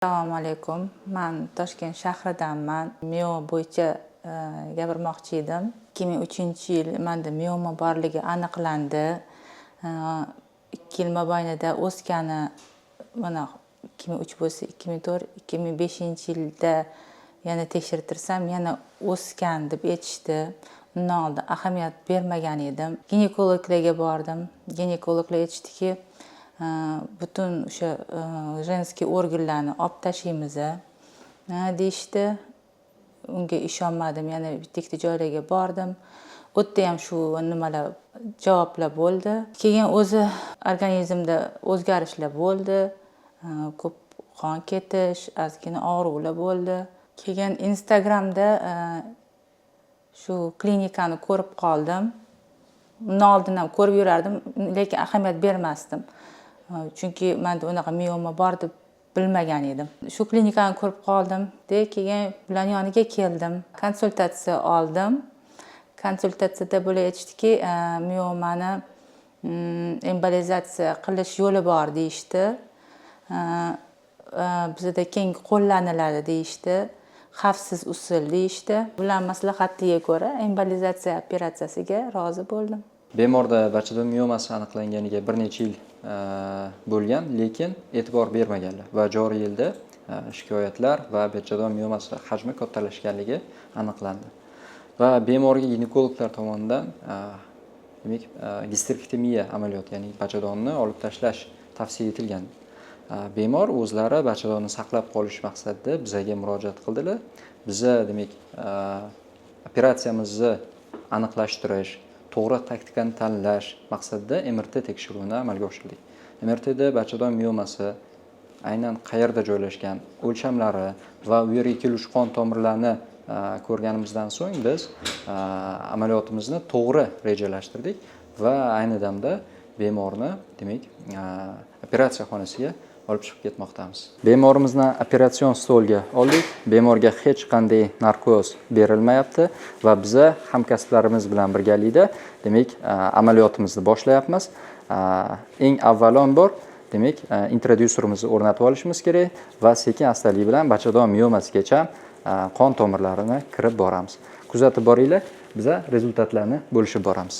Assalomu alaykum. Men Toshkent shahridanman. Mioma bo'yicha gapirmoqchi edim. 2003-yil menda mioma borligi aniqlandi. 2 yil mobaynida o'sgani mana 2003 bo'lsa 2004, 2005-yilda yana tekshirtirsam yana o'sgan deb aytishdi. Undan oldin ahamiyat bermagan edim. Ginekologlarga bordim. Ginekologlar aytishdiki, butun o'sha женский organlarni olib tashlaymiz deyishdi. Unga ishonmadim. Yana bitta joylarga bordim. U yerda ham shu nimalar javoblar bo'ldi. Keyin o'zi organizmda o'zgarishlar bo'ldi. Ko'p qon ketish, ozgina og'ruvlar bo'ldi. Keyin Instagramda shu klinikani ko'rib qoldim. Undan oldin ham ko'rib yurardim, lekin ahamiyat bermasdim. Chunki menda unaqa mioma bor deb bilmagan edim. Shu klinikani ko'rib qoldim. Keyin ular yoniga keldim. Konsultatsiya oldim. Konsultatsiyada bular aytishdiki, miomani embolizatsiya qilish yo'li bor deyishdi. Bizda keng qo'llaniladi deyishdi. Xavfsiz usul deyishdi. Ular maslahatiga ko'ra embolizatsiya operatsiyasiga rozi bo'ldim. Bemorda bachadon miomasi aniqlanganiga bir necha yil bo'lgan, lekin e'tibor bermaganlar va joriy yilda shikoyatlar va bachadon miomasi hajmi kattalashganligi aniqlandi. Va bemorga ginekologlar tomonidan demak gisterektemiya amaliyoti, ya'ni bachadonni olib tashlash tavsiya etilgan. Bemor o'zlari bachadonni saqlab qolish maqsadida bizga murojaat qildilar. Biza demak operatsiyamizni aniqlashtirish, to'g'ri taktikani tanlash maqsadida MRT tekshiruvini amalga oshirdik. MRTda bachadon miomasi aynan qayerda joylashgan, o'lchamlari va u yerga keluvchi qon tomirlarini ko'rganimizdan so'ng biz amaliyotimizni to'g'ri rejalashtirdik va ayni damda bemorni demak operatsiya xonasiga olib chiqib ketmoqdamiz. Bemorimizni operatsion stolga oldik. Bemorga hech qanday narkoz berilmayapti va biza hamkasblarimiz bilan birgalikda demak amaliyotimizni boshlayapmiz. Eng avvalambor demak introdyuserimizni o'rnatib olishimiz kerak va sekin-astalik bilan bachadon miomasigacha qon tomirlarini kirib boramiz. Kuzatib boringlar, biza rezultatlarni bo'lishib boramiz.